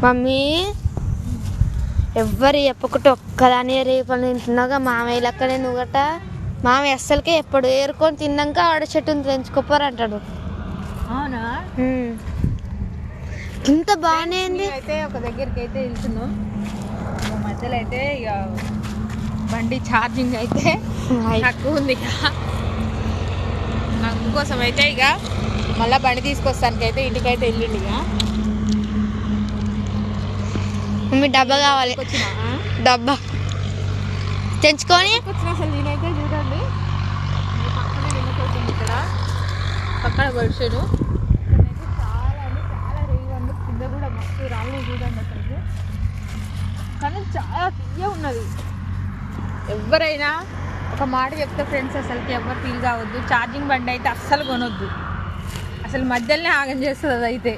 Mummy ఎవ్వరు చెప్పకుంటే ఒక్కదాని రేపని తింటున్నాగా మామయ్య లెక్కనే నువ్వట. మామయ్య అస్సలకే ఎప్పుడు ఏరుకొని తిన్నాక ఆడ చెట్టుని తెంచుకోపోరు అంటాడు. అవునా? ఇంత బాగానే ఉంది. అయితే ఒక దగ్గరికి అయితే వెళ్తున్నాం, మధ్యలో అయితే ఇక బండి ఛార్జింగ్ అయితే తక్కువ ఉంది ఇక అందుకోసం అయితే ఇక మళ్ళీ బండి తీసుకొస్తానికి అయితే ఇంటికైతే వెళ్ళిండి. ఇక మమ్మీ డబ్బా కావాలి, డబ్బా తెంచుకొని వచ్చిన. అసలు నేనైతే చూడండి పక్కన నిమ్మకొచ్చింది, ఇక్కడ పక్కన పడిచాను. చాలా అంటే చాలా రేగు కింద కూడా మస్తు రాళ్ళు చూడండి అసలు. కానీ చాలా తీయ ఉన్నది. ఎవరైనా ఒక మాట చెప్తే ఫ్రెండ్స్, అసలుకి ఎవరు ఫీల్ కావద్దు. ఛార్జింగ్ బండి అయితే అస్సలు కొనొద్దు, అసలు మధ్యలోనే ఆగం చేస్తుంది అది అయితే.